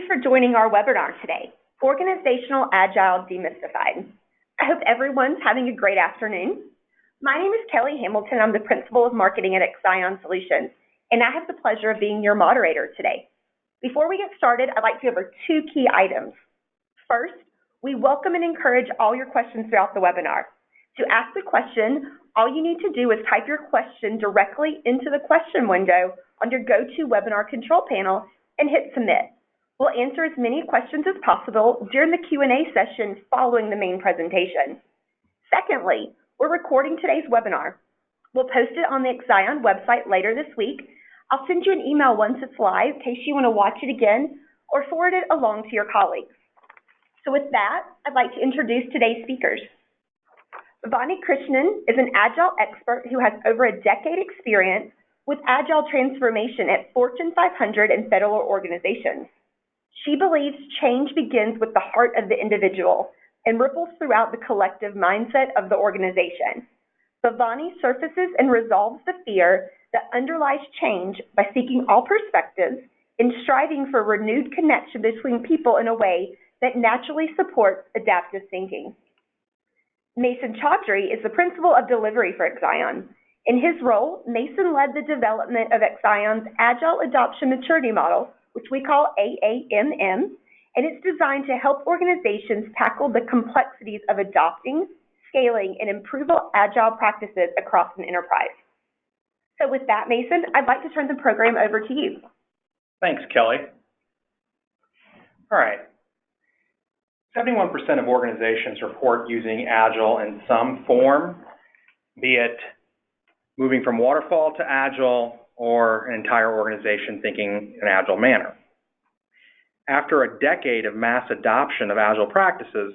you for joining our webinar today, Organizational Agile Demystified. I hope everyone's having a great afternoon. My name is Kelly Hamilton. I'm the Principal of Marketing at Agile Solutions, and I have the pleasure of being your moderator today. Before we get started, I'd like to go over two key items. First, we welcome and encourage all your questions throughout the webinar. To ask a question, all you need to do is type your question directly into the question window on your GoToWebinar control panel and hit submit. We'll answer as many questions as possible during the Q&A session following the main presentation. Secondly, we're recording today's webinar. We'll post it on the Agile website later this week. I'll send you an email once it's live in case you want to watch it again or forward it along to your colleagues. So with that, I'd like to introduce today's speakers. Vani Krishnan is an Agile expert who has over a decade experience with Agile transformation at Fortune 500 and federal organizations. She believes change begins with the heart of the individual and ripples throughout the collective mindset of the organization. Vani surfaces and resolves the fear that underlies change by seeking all perspectives and striving for renewed connection between people in a way that naturally supports adaptive thinking. Mason Chaudhry is the Principal of Delivery for Agile. In his role, Mason led the development of Axiom's Agile Adoption Maturity Model, which we call AAMM, and it's designed to help organizations tackle the complexities of adopting, scaling, and improving Agile practices across an enterprise. So with that, Mason, I'd like to turn the program over to you. Thanks, Kelly. All right. 71% of organizations report using Agile in some form, be it moving from waterfall to Agile or an entire organization thinking in an Agile manner. After a decade of mass adoption of Agile practices,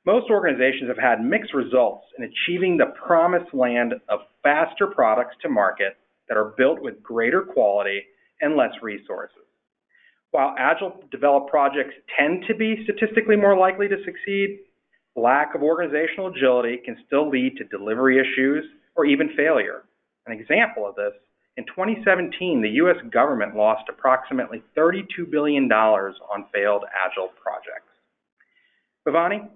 most organizations have had mixed results in achieving the promised land of faster products to market that are built with greater quality and less resources. While Agile developed projects tend to be statistically more likely to succeed, lack of organizational agility can still lead to delivery issues or even failure. An example of this, in 2017, the U.S. government lost approximately $32 billion on failed Agile projects. Vani,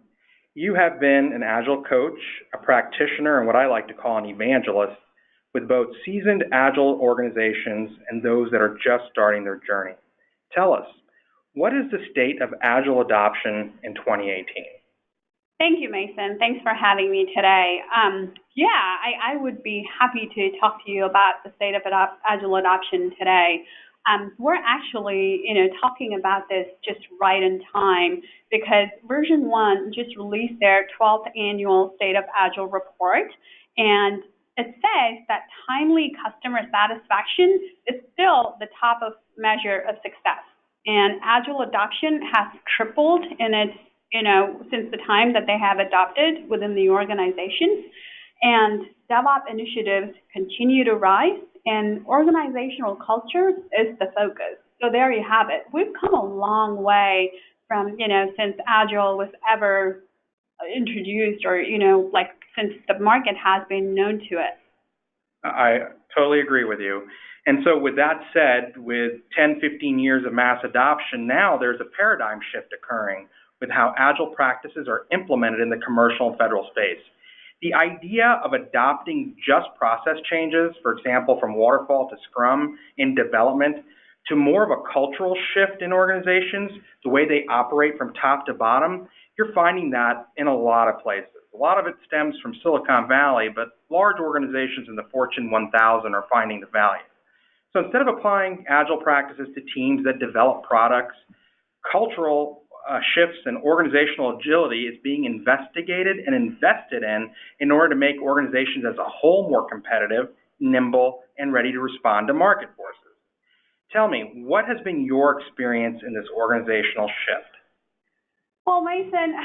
you have been an Agile coach, a practitioner, and what I like to call an evangelist with both seasoned Agile organizations and those that are just starting their journey. Tell us, what is the state of Agile adoption in 2018? Thank you, Mason. Thanks for having me today. I would be happy to talk to you about the state of Agile adoption today. We're actually, talking about this just right in time because version 1 just released their 12th annual State of Agile report, and it says that timely customer satisfaction is still the top of measure of success. And Agile adoption has tripled in its, since the time that they have adopted within the organization. And DevOps initiatives continue to rise, and organizational culture is the focus. So there you have it. We've come a long way from, since Agile was ever introduced or, since the market has been known to it. I totally agree with you. And so with that said, with 10, 15 years of mass adoption, now there's a paradigm shift occurring with how Agile practices are implemented in the commercial and federal space. The idea of adopting just process changes, for example, from waterfall to Scrum in development, to more of a cultural shift in organizations, the way they operate from top to bottom, you're finding that in a lot of places. A lot of it stems from Silicon Valley, but large organizations in the Fortune 1000 are finding the value. So instead of applying Agile practices to teams that develop products, cultural shifts and organizational agility is being investigated and invested in order to make organizations as a whole more competitive, nimble, and ready to respond to market forces. Tell me, what has been your experience in this organizational shift? Well, Mason,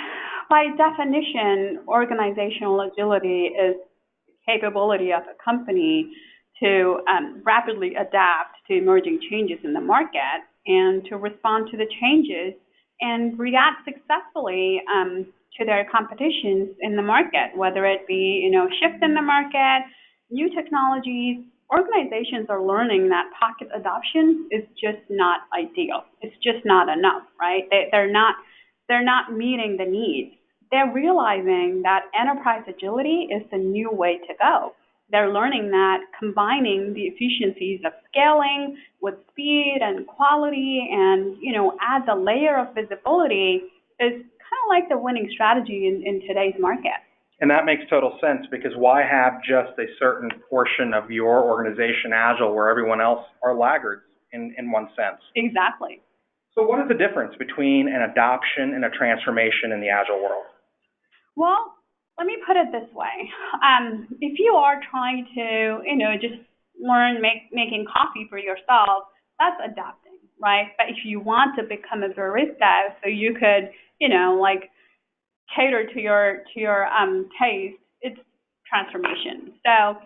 by definition, organizational agility is the capability of a company to rapidly adapt to emerging changes in the market and to respond to the changes and react successfully to their competitions in the market, whether it be, shift in the market, new technologies, organizations are learning that pocket adoption is just not ideal. It's just not enough, right? They're not meeting the needs. They're realizing that enterprise agility is the new way to go. They're learning that combining the efficiencies of scaling with speed and quality and, adds a layer of visibility is kind of like the winning strategy in today's market. And that makes total sense, because why have just a certain portion of your organization Agile where everyone else are laggards in one sense? Exactly. So what is the difference between an adoption and a transformation in the Agile world? Well, let me put it this way. If you are trying to, just learn making coffee for yourself, that's adapting, right? But if you want to become a barista so you could, cater to your taste, it's transformation. So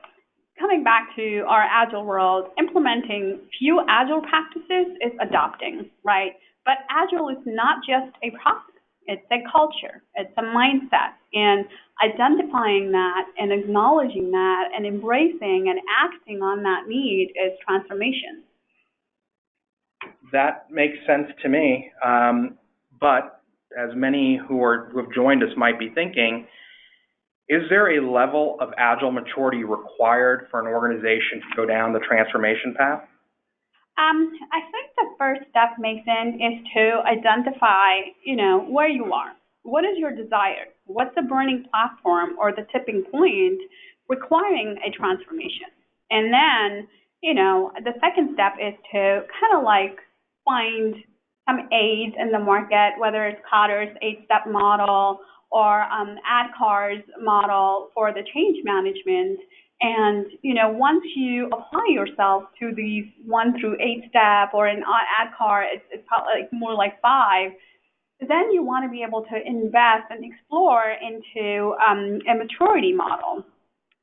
coming back to our Agile world, implementing few Agile practices is adopting, right? But Agile is not just a process. It's a culture. It's a mindset. And identifying that and acknowledging that and embracing and acting on that need is transformation. That makes sense to me. But as many who have joined us might be thinking, is there a level of Agile maturity required for an organization to go down the transformation path? I think the first step, Mason, is to identify, where you are. What is your desire? What's the burning platform or the tipping point requiring a transformation? And then, the second step is to kind of find some aids in the market, whether it's Kotter's 8-step model or ADKAR's model for the change management. And, once you apply yourself to these 1 through 8-step, or in ADKAR, it's probably more like 5, then you want to be able to invest and explore into a maturity model.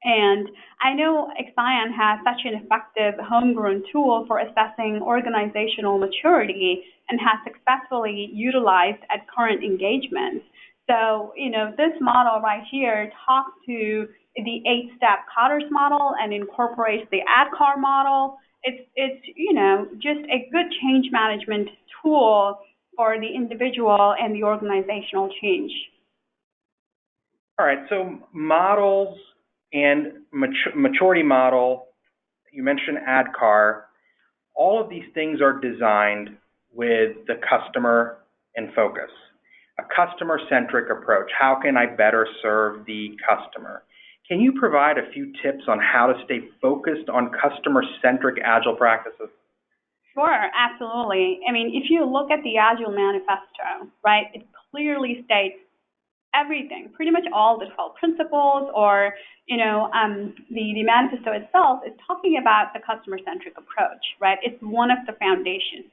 And I know Exaion has such an effective homegrown tool for assessing organizational maturity and has successfully utilized at current engagements. So, this model right here talks to the 8-step Kotter's model and incorporates the ADKAR model. It's just a good change management tool for the individual and the organizational change. All right, so models and maturity model, you mentioned ADKAR, all of these things are designed with the customer in focus. A customer-centric approach. How can I better serve the customer? Can you provide a few tips on how to stay focused on customer-centric Agile practices? Sure, absolutely. I mean, if you look at the Agile manifesto, right, it clearly states everything, pretty much all the 12 principles, or, the manifesto itself is talking about the customer-centric approach, right? It's one of the foundations.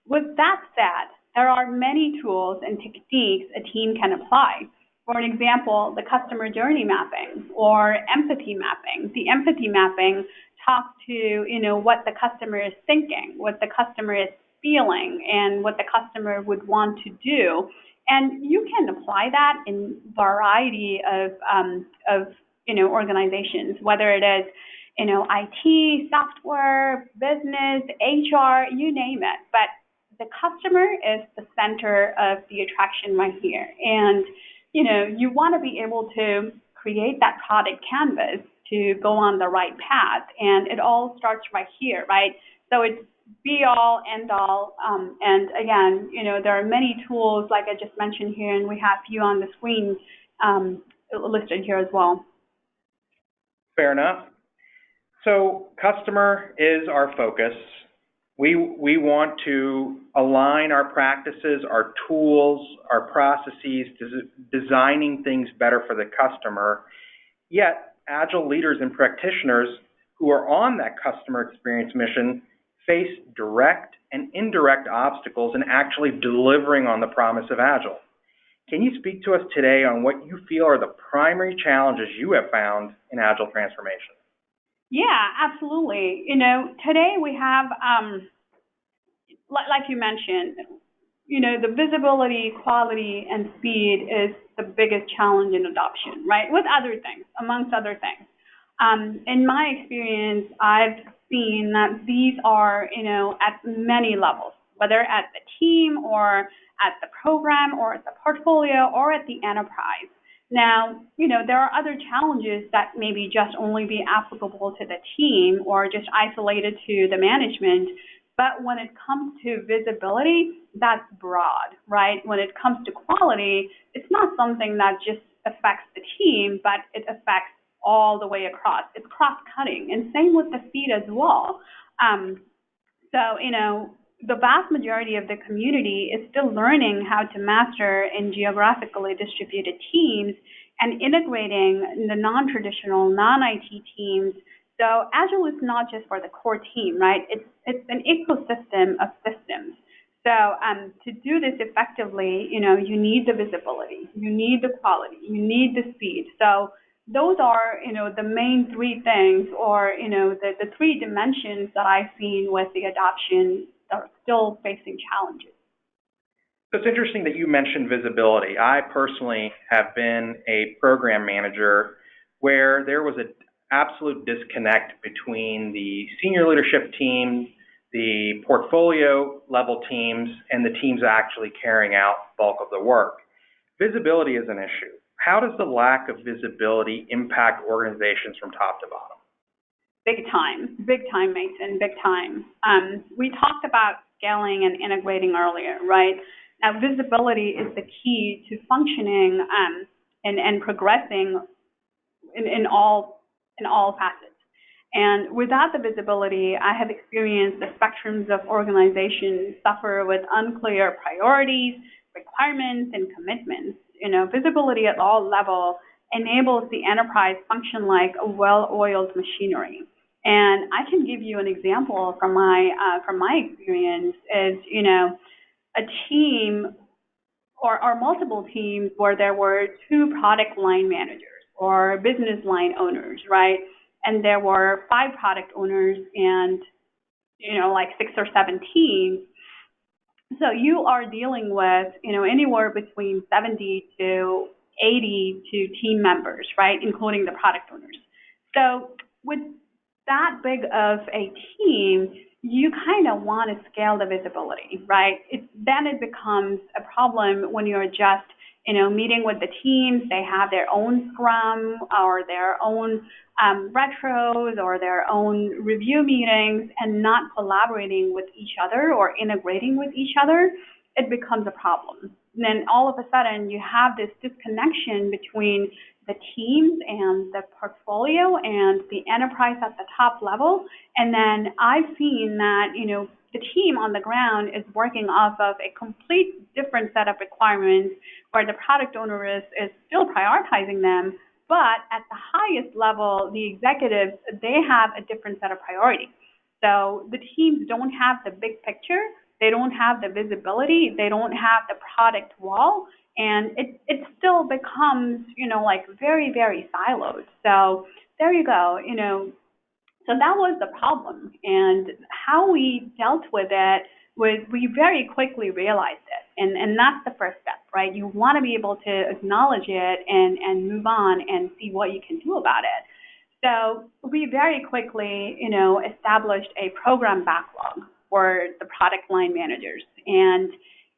With that said, there are many tools and techniques a team can apply. For an example, the customer journey mapping or empathy mapping. The empathy mapping talks to, what the customer is thinking, what the customer is feeling, and what the customer would want to do. And you can apply that in variety of organizations, whether it is, IT, software, business, HR, you name it. But the customer is the center of the attraction right here. And, you want to be able to create that product canvas to go on the right path. And it all starts right here, right? So it's be all, end all. And again, there are many tools, like I just mentioned here, and we have a few on the screen listed here as well. Fair enough. So customer is our focus. We want to align our practices, our tools, our processes, designing things better for the customer. Yet, Agile leaders and practitioners who are on that customer experience mission face direct and indirect obstacles in actually delivering on the promise of Agile. Can you speak to us today on what you feel are the primary challenges you have found in Agile transformation? Yeah, absolutely. Today we have, like you mentioned, the visibility, quality, and speed is the biggest challenge in adoption, right? With other things, amongst other things. In my experience, I've seen that these are, at many levels, whether at the team or at the program or at the portfolio or at the enterprise. Now, there are other challenges that maybe just only be applicable to the team or just isolated to the management. But when it comes to visibility, that's broad, right? When it comes to quality, it's not something that just affects the team, but it affects all the way across. It's cross-cutting, and same with the feed as well. The vast majority of the community is still learning how to master in geographically distributed teams and integrating the non-traditional, non-IT teams. So Agile is not just for the core team, right? It's an ecosystem of systems. So to do this effectively, you need the visibility, you need the quality, you need the speed. So those are, the main three things, or, the three dimensions that I've seen with the adoption that are still facing challenges. So it's interesting that you mentioned visibility. I personally have been a program manager where there was an absolute disconnect between the senior leadership team, the portfolio level teams, and the teams actually carrying out the bulk of the work. Visibility is an issue. How does the lack of visibility impact organizations from top to bottom? Big time, Mason, big time. We talked about scaling and integrating earlier, right? Now, visibility is the key to functioning and progressing in all facets. And without the visibility, I have experienced the spectrums of organizations suffer with unclear priorities, requirements, and commitments. Visibility at all levels enables the enterprise function like a well-oiled machinery. And I can give you an example from my experience is, a team or multiple teams where there were 2 product line managers or business line owners, right? And there were 5 product owners and, like 6 or 7 teams. So you are dealing with, anywhere between 70 to 80 to team members, right, including the product owners. So with that big of a team, you kind of want to scale the visibility, right? Then it becomes a problem when you're just, meeting with the teams. They have their own Scrum or their own retros or their own review meetings and not collaborating with each other or integrating with each other. It becomes a problem. And then all of a sudden you have this disconnection between the teams and the portfolio and the enterprise at the top level. And then I've seen that, the team on the ground is working off of a complete different set of requirements where the product owner is still prioritizing them. But at the highest level, the executives, they have a different set of priorities. So the teams don't have the big picture. They don't have the visibility. They don't have the product wall. And it still becomes, like very, very siloed. So there you go, So that was the problem. And how we dealt with it was we very quickly realized it. And that's the first step, right? You want to be able to acknowledge it and move on and see what you can do about it. So we very quickly, established a program backlog for the product line managers. And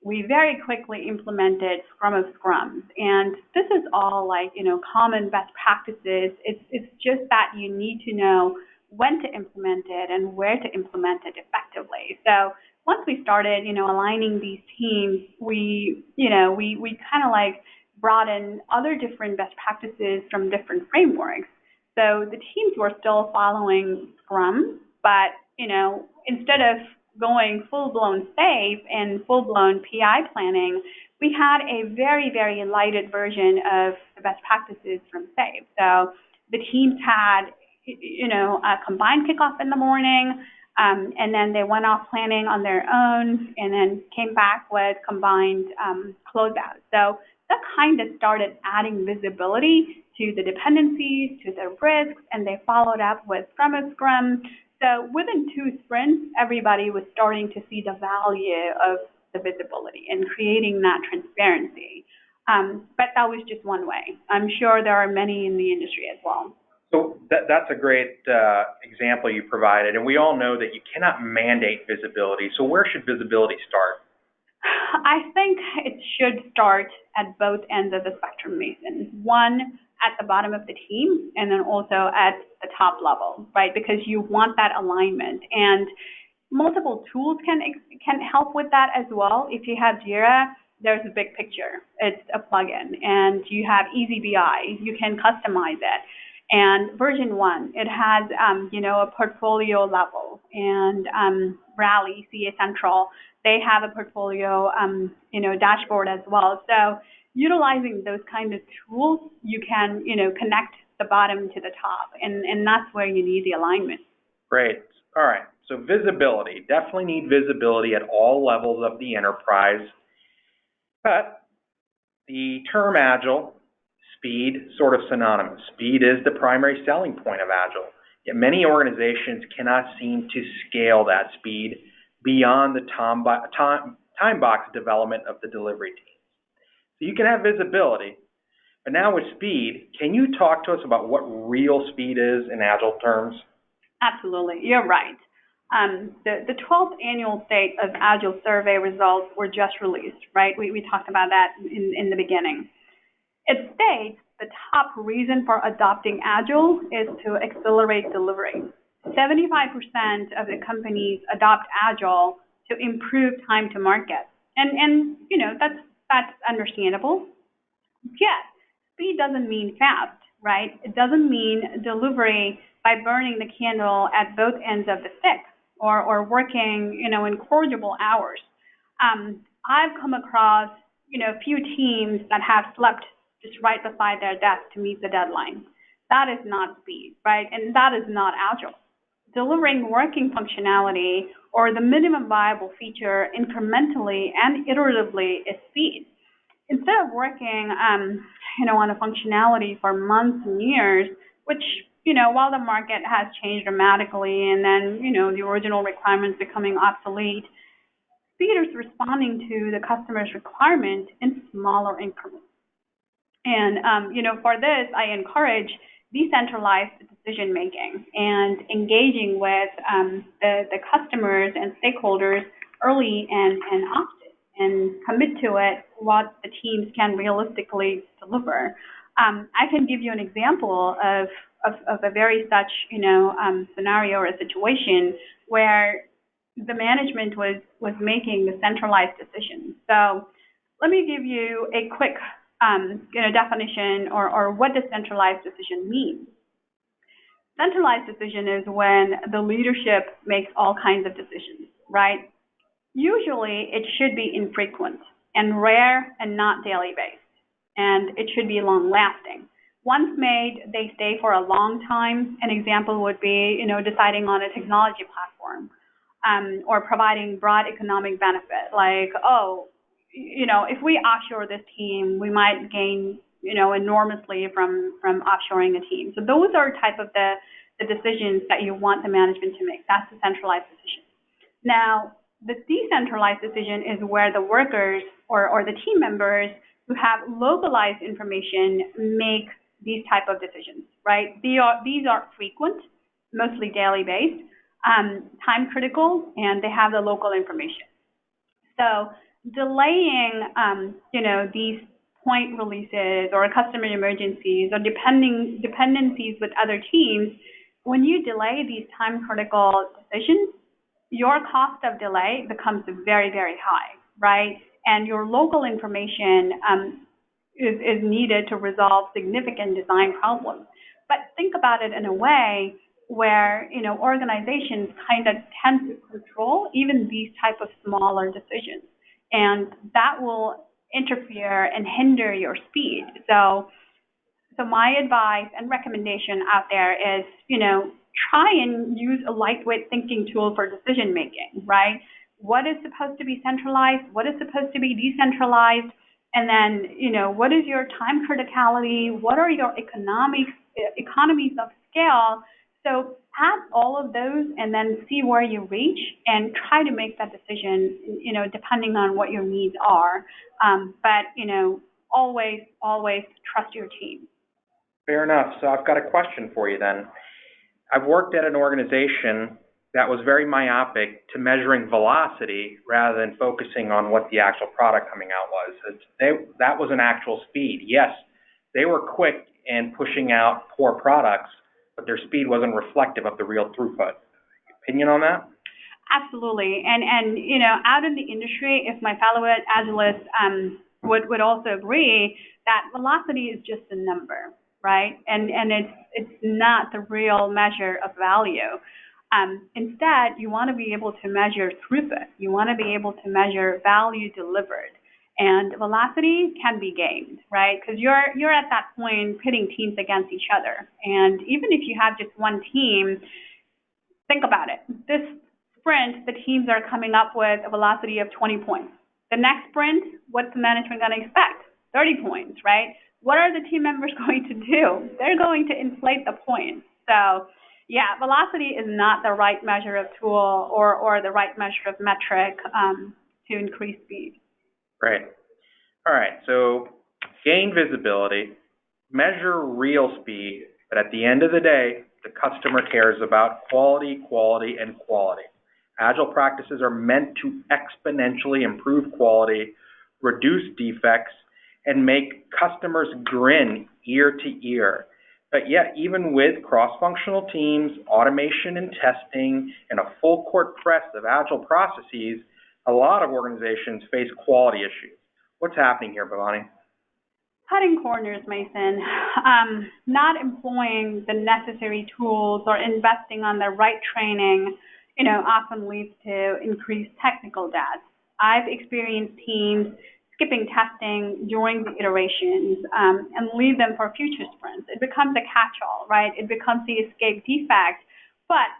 we very quickly implemented Scrum of Scrums. And this is all like, common best practices. It's just that you need to know when to implement it and where to implement it effectively. So once we started, aligning these teams, we kind of like brought in other different best practices from different frameworks. So the teams were still following Scrum, but, instead of going full-blown SAFe and full-blown PI planning, we had a very, very lighted version of the best practices from SAFe. So the teams had, a combined kickoff in the morning, and then they went off planning on their own and then came back with combined closeout. So that kind of started adding visibility to the dependencies, to the risks, and they followed up with Scrum of Scrum. So within 2 sprints, everybody was starting to see the value of the visibility and creating that transparency. But that was just one way. I'm sure there are many in the industry as well. So that's a great example you provided, and we all know that you cannot mandate visibility. So where should visibility start? I think it should start at both ends of the spectrum, Mason. One, at the bottom of the team, and then also at the top level, right? Because you want that alignment. And multiple tools can help with that as well. If you have Jira, there's a big picture. It's a plugin. And you have EasyBI. You can customize it. And version 1, it has, a portfolio level. And Rally, CA Central, they have a portfolio, dashboard as well. So utilizing those kind of tools, you can, connect the bottom to the top. And that's where you need the alignment. Great. All right. So visibility. Definitely need visibility at all levels of the enterprise. But the term Agile, speed, sort of synonymous. Speed is the primary selling point of Agile. Yet many organizations cannot seem to scale that speed beyond the time box development of the delivery team. So you can have visibility, but now with speed, can you talk to us about what real speed is in Agile terms? Absolutely, you're right. The 12th annual State of Agile survey results were just released, right? We talked about that in the beginning. It states the top reason for adopting Agile is to accelerate delivery. 75% of the companies adopt Agile to improve time to market. And that's understandable. Yet, speed doesn't mean fast, right? It doesn't mean delivery by burning the candle at both ends of the stick or working, incorrigible hours. I've come across, a few teams that have slept just right beside their desk to meet the deadline. That is not speed, right? And that is not Agile. Delivering working functionality or the minimum viable feature incrementally and iteratively is speed. Instead of working, on a functionality for months and years, which, while the market has changed dramatically and then, the original requirements becoming obsolete, speed is responding to the customer's requirement in smaller increments. And, for this, I encourage decentralized decision making and engaging with the customers and stakeholders early and often, and commit to it what the teams can realistically deliver. I can give you an example of a very such scenario or a situation where the management was making the centralized decisions. So let me give you a quick definition or what does centralized decision mean. Centralized decision is when the leadership makes all kinds of decisions, right? Usually it should be infrequent and rare and not daily based, and it should be long lasting. Once made, they stay for a long time. An example would be, deciding on a technology platform, or providing broad economic benefit, like, if we offshore this team, we might gain, enormously from offshoring a team. So those are type of the decisions that you want the management to make. That's the centralized decision. Now, the decentralized decision is where the workers or the team members who have localized information make these type of decisions, right? These are frequent, mostly daily based, time critical, and they have the local information. So delaying, these point releases or customer emergencies or dependencies with other teams, when you delay these time critical decisions, your cost of delay becomes very, very high, right? And your local information is needed to resolve significant design problems. But think about it in a way where, organizations kind of tend to control even these type of smaller decisions. And that will interfere and hinder your speed. So my advice and recommendation out there is, try and use a lightweight thinking tool for decision making, right? What is supposed to be centralized? What is supposed to be decentralized? And then, what is your time criticality? What are your economies of scale? So add all of those and then see where you reach and try to make that decision, depending on what your needs are. But, always trust your team. Fair enough. So I've got a question for you then. I've worked at an organization that was very myopic to measuring velocity rather than focusing on what the actual product coming out was. That was an actual speed. Yes, they were quick in pushing out poor products, but their speed wasn't reflective of the real throughput. Opinion on that? Absolutely. And out in the industry, if my fellow Agilists would also agree that velocity is just a number, right? And it's not the real measure of value. Instead, you want to be able to measure throughput. You want to be able to measure value delivered. And velocity can be gained, right? Because you're at that point pitting teams against each other. And even if you have just one team, think about it. This sprint, the teams are coming up with a velocity of 20 points. The next sprint, what's the management going to expect? 30 points, right? What are the team members going to do? They're going to inflate the points. So, yeah, velocity is not the right measure of tool or the right measure of metric to increase speed. Right. All right. So gain visibility, measure real speed, but at the end of the day, the customer cares about quality, quality, and quality. Agile practices are meant to exponentially improve quality, reduce defects, and make customers grin ear to ear. But yet, even with cross-functional teams, automation and testing, and a full court press of Agile processes, a lot of organizations face quality issues. What's happening here, Bhavani? Cutting corners, Mason. Not employing the necessary tools or investing on the right training, often leads to increased technical debt. I've experienced teams skipping testing during the iterations and leave them for future sprints. It becomes a catch-all, right? It becomes the escape defect, but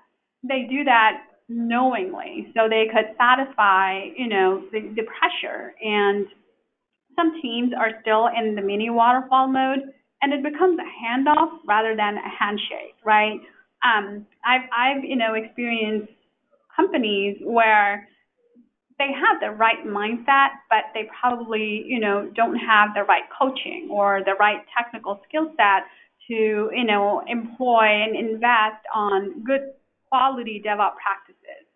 they do that knowingly, so they could satisfy, the pressure. And some teams are still in the mini waterfall mode, and it becomes a handoff rather than a handshake, right? I've experienced companies where they have the right mindset, but they probably, don't have the right coaching or the right technical skill set to, employ and invest on good quality DevOps practices.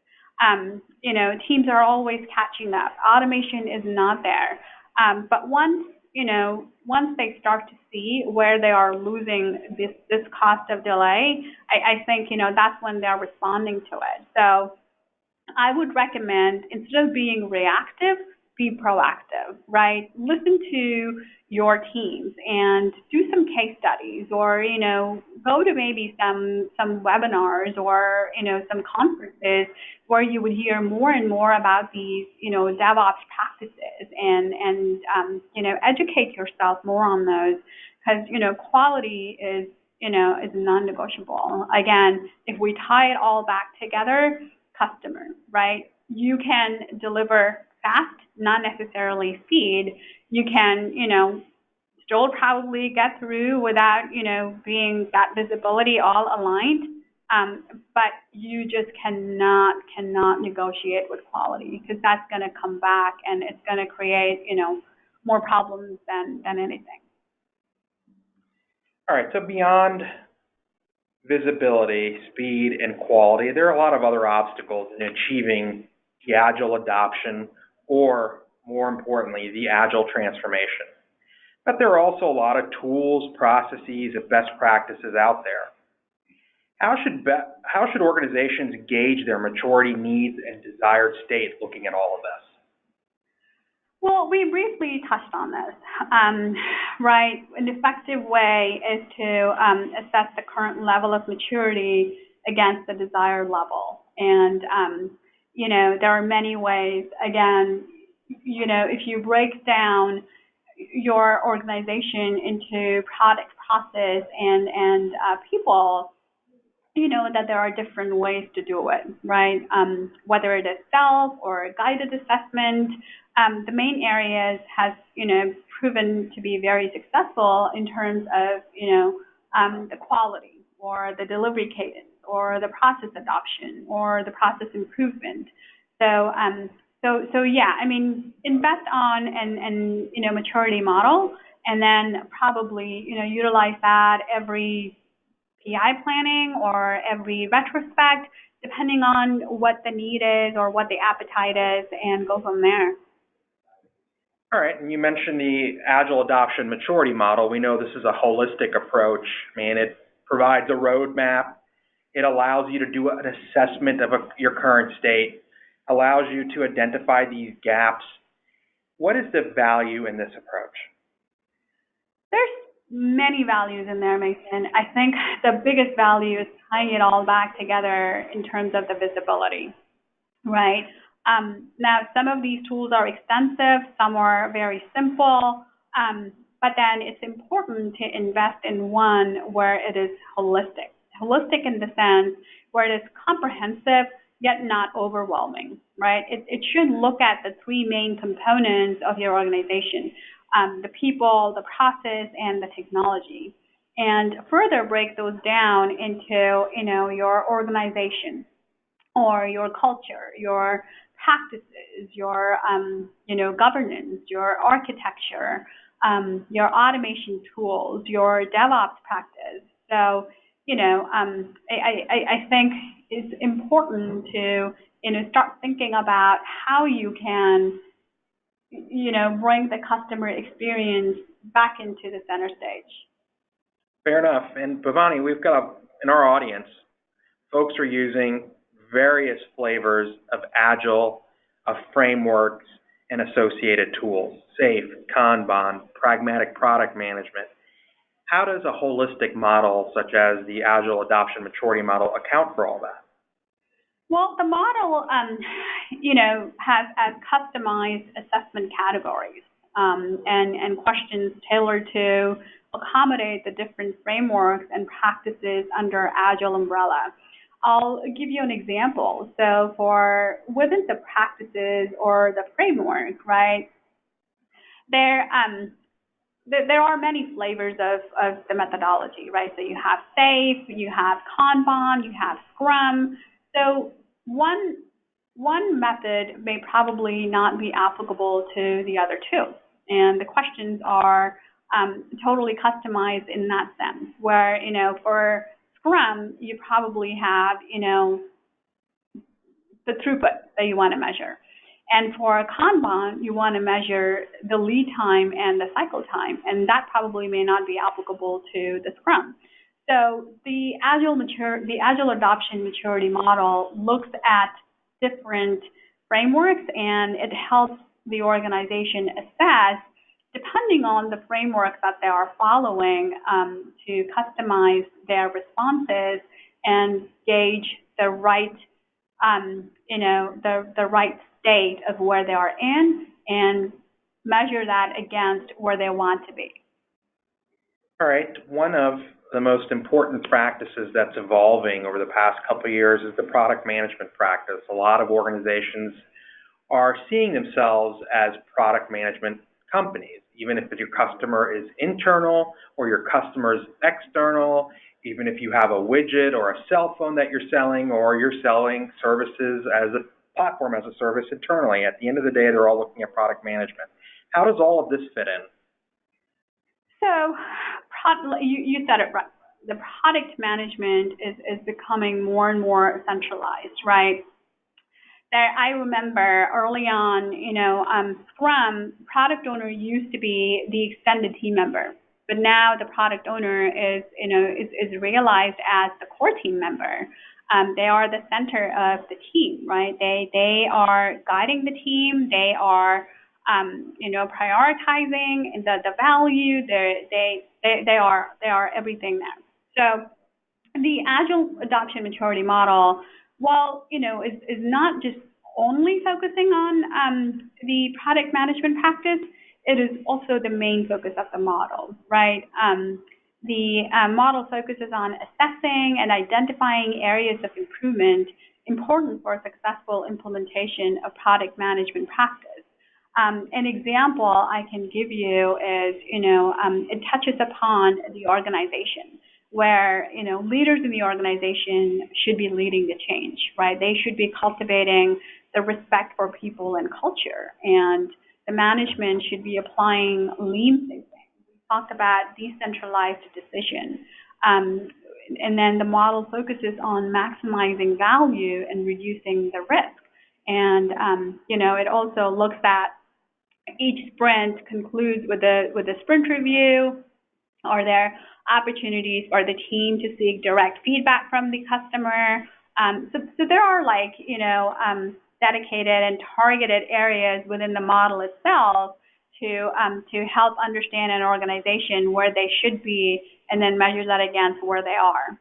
Teams are always catching up. Automation is not there. But once they start to see where they are losing this cost of delay, I think, that's when they're responding to it. So I would recommend, instead of being reactive, be proactive, right? Listen to your teams and do some case studies, or, go to maybe some webinars or, some conferences where you would hear more and more about these, DevOps practices and educate yourself more on those, because, quality is non-negotiable. Again, if we tie it all back together, customer, right? You can deliver fast, not necessarily speed. You can, still probably get through without, being that visibility all aligned. But you just cannot negotiate with quality, because that's going to come back and it's going to create, more problems than anything. All right. So beyond visibility, speed, and quality, there are a lot of other obstacles in achieving the Agile adoption, or more importantly, the Agile transformation. But there are also a lot of tools, processes, and best practices out there. How should organizations gauge their maturity needs and desired state looking at all of this? Well, we briefly touched on this, right? An effective way is to assess the current level of maturity against the desired level. And, there are many ways. Again, if you break down your organization into product, process, and people, that there are different ways to do it, right? Whether it is self or guided assessment, the main areas has, proven to be very successful in terms of, the quality or the delivery cadence or the process adoption or the process improvement. So yeah, invest on and maturity model and then probably, utilize that every PI planning or every retrospect, depending on what the need is or what the appetite is, and go from there. All right, and you mentioned the Agile adoption maturity model. We know this is a holistic approach. I mean, it provides a roadmap. It allows you to do an assessment of your current state, allows you to identify these gaps. What is the value in this approach? There's many values in there, Mason. I think the biggest value is tying it all back together in terms of the visibility, right? Now, some of these tools are extensive, some are very simple, but then it's important to invest in one where it is holistic. Holistic in the sense where it is comprehensive, yet not overwhelming, right? It should look at the three main components of your organization, the people, the process, and the technology, and further break those down into, your organization or your culture, your practices, your, governance, your architecture, your automation tools, your DevOps practice. So, I think it's important to, start thinking about how you can, bring the customer experience back into the center stage. Fair enough. And Bhavani, we've got in our audience, folks are using various flavors of Agile, of frameworks, and associated tools, SAFe, Kanban, pragmatic product management. How does a holistic model such as the Agile adoption maturity model account for all that? Well, the model, has customized assessment categories and questions tailored to accommodate the different frameworks and practices under Agile umbrella. I'll give you an example. So within the practices or the framework, right, there are many flavors of the methodology, right? So you have SAFe, you have Kanban, you have Scrum. So one method may probably not be applicable to the other two. And the questions are totally customized in that sense, where, for Scrum, you probably have, the throughput that you want to measure. And for Kanban, you want to measure the lead time and the cycle time, and that probably may not be applicable to the Scrum. So the Agile adoption maturity model looks at different frameworks, and it helps the organization assess, depending on the framework that they are following, to customize their responses and gauge the right, the right state of where they are in, and measure that against where they want to be. All right. One of the most important practices that's evolving over the past couple of years is the product management practice. A lot of organizations are seeing themselves as product management companies, even if your customer is internal or your customer is external, even if you have a widget or a cell phone that you're selling, or you're selling services as a platform as a service internally. At the end of the day, they're all looking at product management. How does all of this fit in? So you said it right. The product management is becoming more and more centralized, right? I remember early on, Scrum, product owner used to be the extended team member, but now the product owner is realized as the core team member. They are the center of the team, right? They are guiding the team. They are, prioritizing the value. They are everything there. So the Agile adoption maturity model, while, is not just only focusing on the product management practice, it is also the main focus of the model, right? The model focuses on assessing and identifying areas of improvement important for successful implementation of product management practice. An example I can give you is, it touches upon the organization, where, leaders in the organization should be leading the change, right? They should be cultivating the respect for people and culture, and the management should be applying lean thinking. We talked about decentralized decision. And then the model focuses on maximizing value and reducing the risk. And, it also looks at each sprint concludes with a sprint review. Are there opportunities for the team to seek direct feedback from the customer? So there are dedicated and targeted areas within the model itself to help understand an organization where they should be and then measure that against where they are.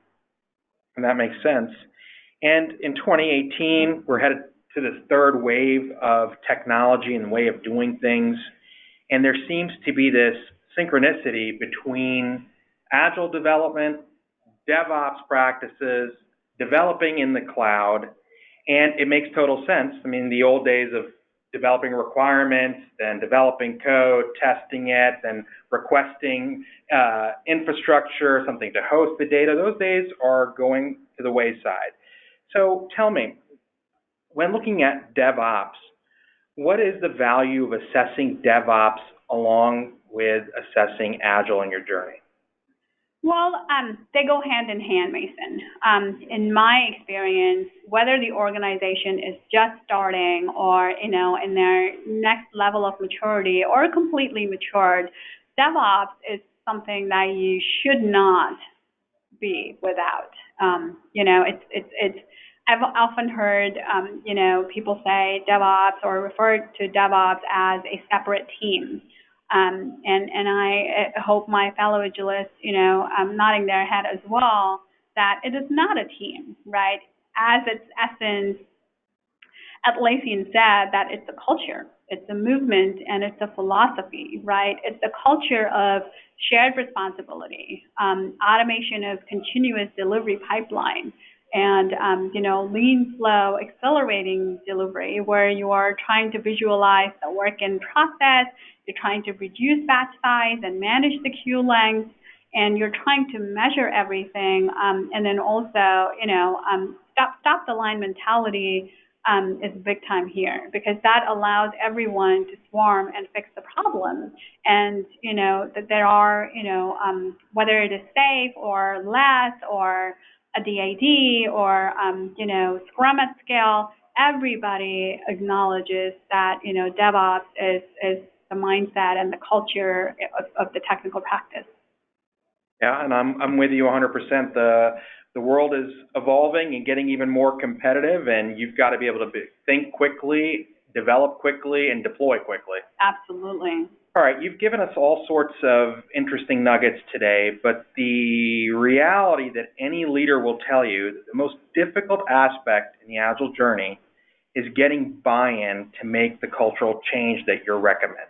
And that makes sense. And in 2018, we're headed to this third wave of technology and way of doing things. And there seems to be this synchronicity between Agile development, DevOps practices, developing in the cloud, and it makes total sense. I mean, the old days of developing requirements, then developing code, testing it, then requesting infrastructure, something to host the data, those days are going to the wayside. So tell me, when looking at DevOps, what is the value of assessing DevOps along with assessing Agile in your journey? Well, they go hand in hand, Mason. In my experience, whether the organization is just starting or, in their next level of maturity or completely matured, DevOps is something that you should not be without. I've often heard, people say DevOps or refer to DevOps as a separate team. And I hope my fellow Agilists, nodding their head as well, that it is not a team, right? As its essence, Atlassian said that it's a culture, it's a movement, and it's a philosophy, right? It's a culture of shared responsibility, automation of continuous delivery pipeline, and lean flow accelerating delivery, where you are trying to visualize the work in process, you're trying to reduce batch size and manage the queue length, and you're trying to measure everything, and then also stop the line mentality is big time here, because that allows everyone to swarm and fix the problem. And that there are whether it is safe or less or a DAD or Scrum at scale, everybody acknowledges that DevOps is the mindset and the culture of the technical practice. Yeah, and I'm with you 100%. The world is evolving and getting even more competitive, and you've got to be able to think quickly, develop quickly, and deploy quickly. Absolutely. All right, you've given us all sorts of interesting nuggets today, but the reality that any leader will tell you that the most difficult aspect in the Agile journey is getting buy-in to make the cultural change that you're recommending.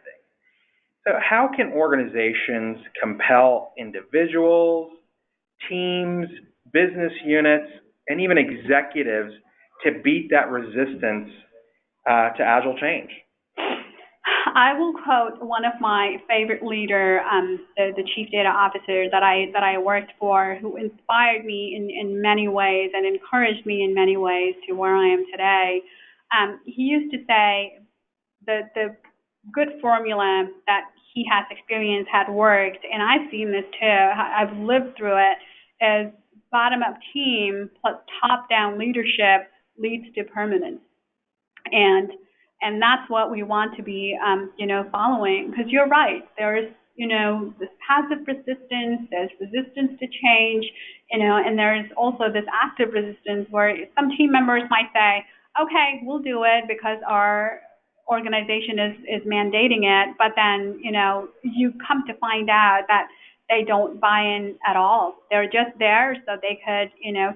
So how can organizations compel individuals, teams, business units, and even executives to beat that resistance to Agile change? I will quote one of my favorite leader, the chief data officer that I worked for, who inspired me in many ways and encouraged me in many ways to where I am today. He used to say the good formula that he has experienced had worked, and I've seen this too. I've lived through it. Is bottom-up team plus top-down leadership leads to permanence, and that's what we want to be, following. Because you're right, there is, this passive resistance, there's resistance to change, and there's also this active resistance where some team members might say, okay, we'll do it because our organization is mandating it, but then, you come to find out that they don't buy in at all. They're just there so they could,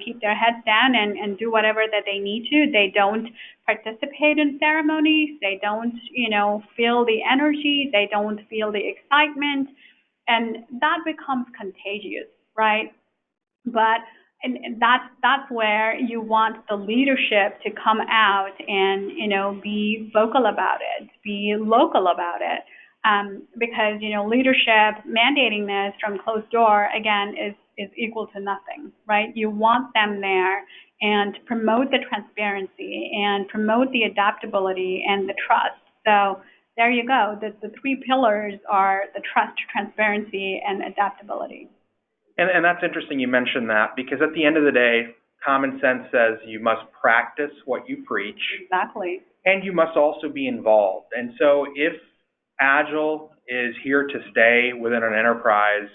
keep their heads down and do whatever that they need to. They don't participate in ceremonies. They don't, feel the energy. They don't feel the excitement. And that becomes contagious, right? But and that's where you want the leadership to come out and, be vocal about it, be local about it. Because, leadership mandating this from closed door, again, is equal to nothing, right? You want them there and promote the transparency and promote the adaptability and the trust. So there you go. The three pillars are the trust, transparency, and adaptability. And that's interesting you mentioned that, because at the end of the day, common sense says you must practice what you preach. Exactly. And you must also be involved. And so if Agile is here to stay within an enterprise,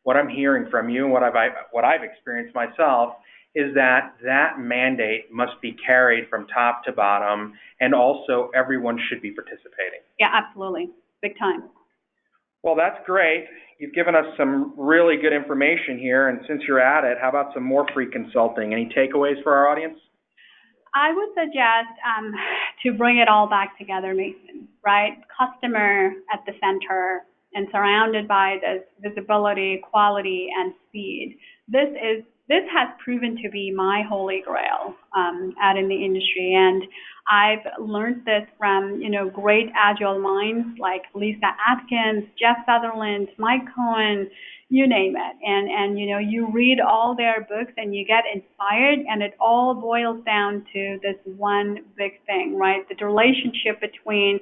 what I'm hearing from you and what I've experienced myself is that that mandate must be carried from top to bottom, and also everyone should be participating. Yeah, absolutely. Big time. Well, that's great. You've given us some really good information here, and since you're at it, how about some more free consulting? Any takeaways for our audience? I would suggest to bring it all back together, Mason, right? Customer at the center and surrounded by this visibility, quality, and speed. This has proven to be my holy grail out in the industry, and I've learned this from great Agile minds like Lisa Atkins, Jeff Sutherland, Mike Cohen, you name it. And you read all their books and you get inspired, and it all boils down to this one big thing, right? The relationship between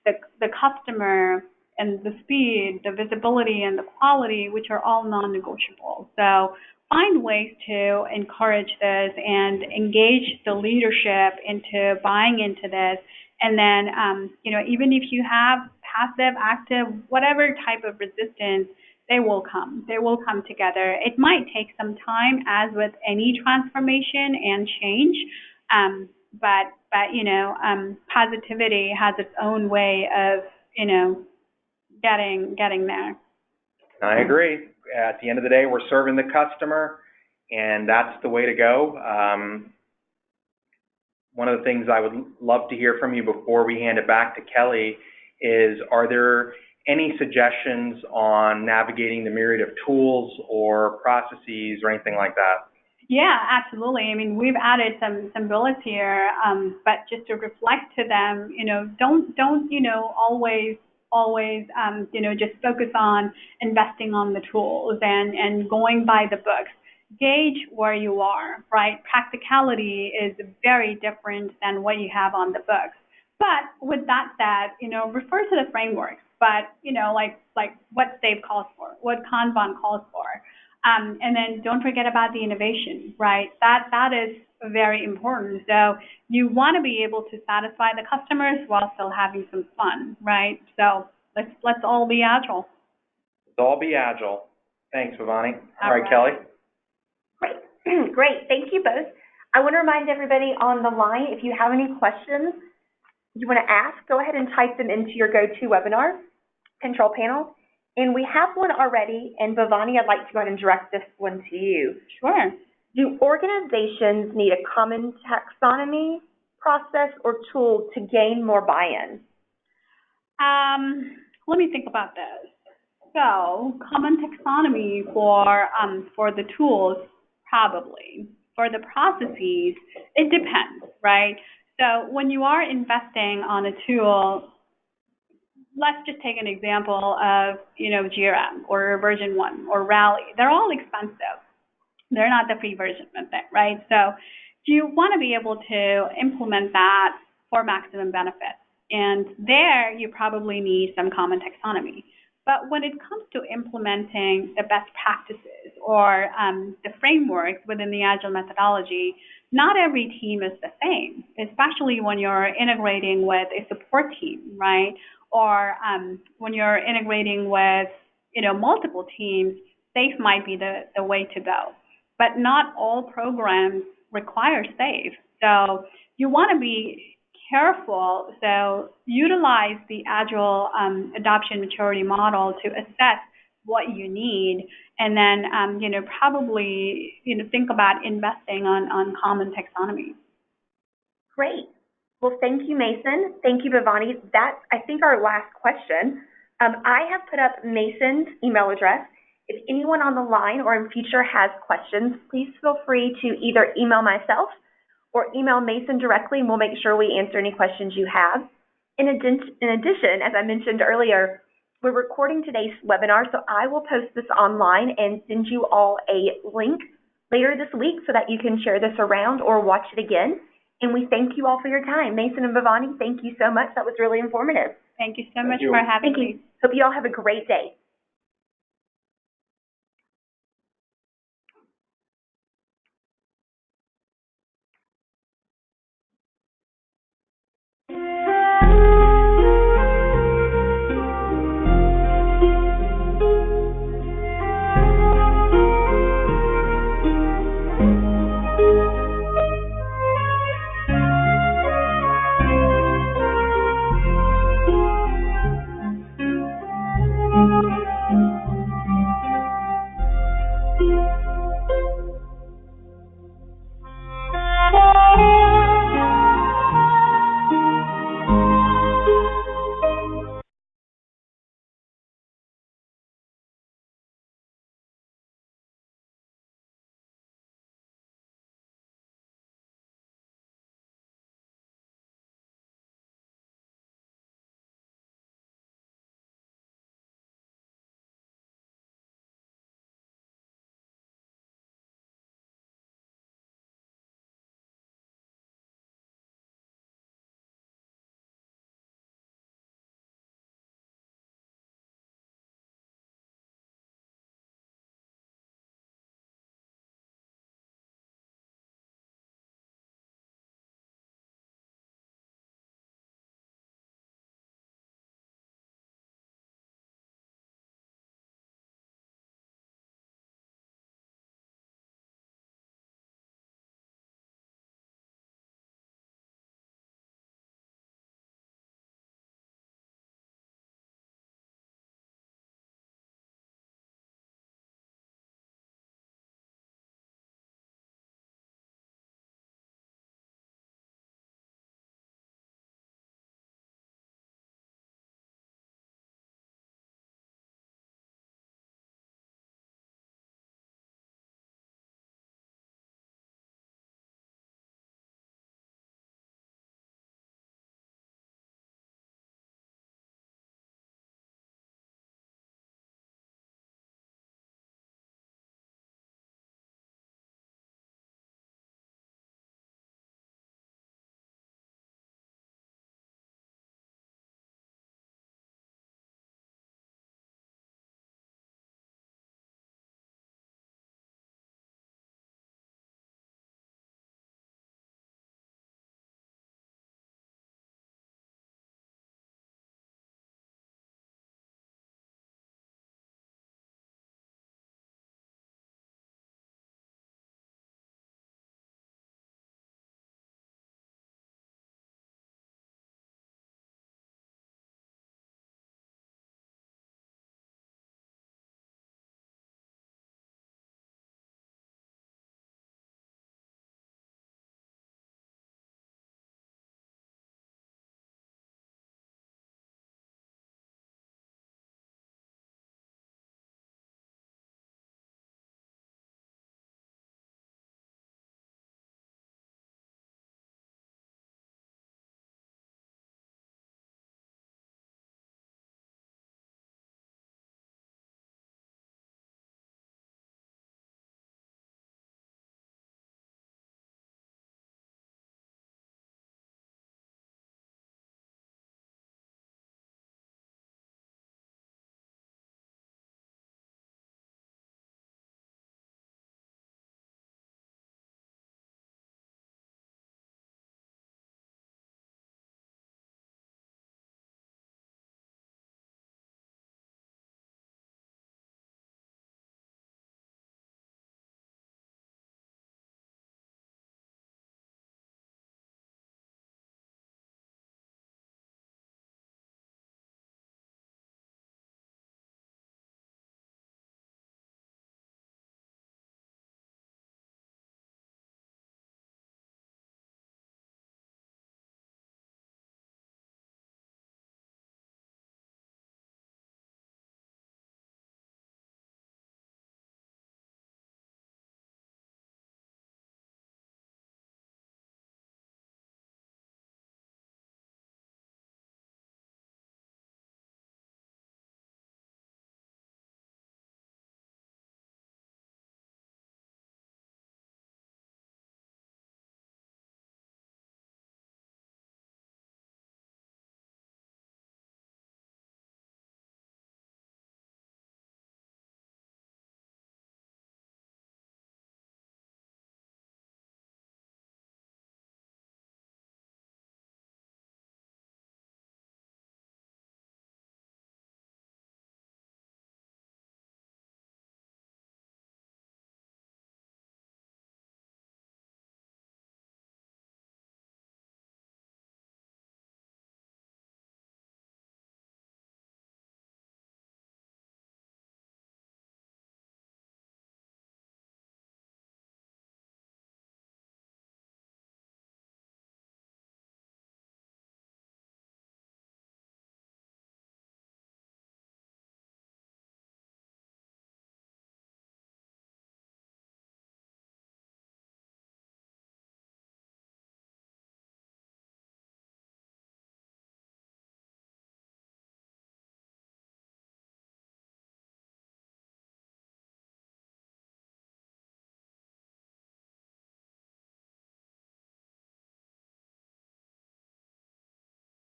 the customer and the speed, the visibility, and the quality, which are all non-negotiable. So find ways to encourage this and engage the leadership into buying into this. And then, even if you have passive, active, whatever type of resistance, they will come. They will come together. It might take some time, as with any transformation and change, but positivity has its own way of, getting there. I agree. At the end of the day, we're serving the customer, and that's the way to go. One of the things I would love to hear from you before we hand it back to Kelly is, are there any suggestions on navigating the myriad of tools or processes or anything like that? Yeah, absolutely. I mean, we've added some bullets here, but just to reflect to them, don't always just focus on investing on the tools and going by the books. Gauge where you are, right? Practicality is very different than what you have on the books. But with that said, refer to the frameworks, but, like what SAFe calls for, what Kanban calls for. And then don't forget about the innovation, right? That is very important. So you want to be able to satisfy the customers while still having some fun, right? So let's all be agile. Let's all be agile. Thanks, Bhavani. All right, right, Kelly. Great. Great. Thank you both. I want to remind everybody on the line, if you have any questions you want to ask, go ahead and type them into your GoToWebinar control panel. And we have one already, and Bhavani, I'd like to go ahead and direct this one to you. Sure. Do organizations need a common taxonomy process or tool to gain more buy-in? Let me think about this. So, common taxonomy for the tools, probably. For the processes, it depends, right? So when you are investing on a tool, let's just take an example of, Jira or version 1 or Rally. They're all expensive. They're not the free version of it, right? So you want to be able to implement that for maximum benefit. And there you probably need some common taxonomy. But when it comes to implementing the best practices or the frameworks within the Agile methodology, not every team is the same, especially when you're integrating with a support team, right? Or when you're integrating with, multiple teams, SAFe might be the way to go. But not all programs require SAFe. So you want to be careful. So utilize the Agile adoption maturity model to assess what you need, and then probably think about investing on common taxonomy. Great. Well, thank you, Mason. Thank you, Bhavani. That's, I think, our last question. I have put up Mason's email address. If anyone on the line or in future has questions, please feel free to either email myself or email Mason directly, and we'll make sure we answer any questions you have. In addition, as I mentioned earlier, we're recording today's webinar, so I will post this online and send you all a link later this week so that you can share this around or watch it again. And we thank you all for your time. Mason and Bhavani, thank you so much. That was really informative. Thank you so Thank much you. for having Thank me. you. Hope you all have a great day.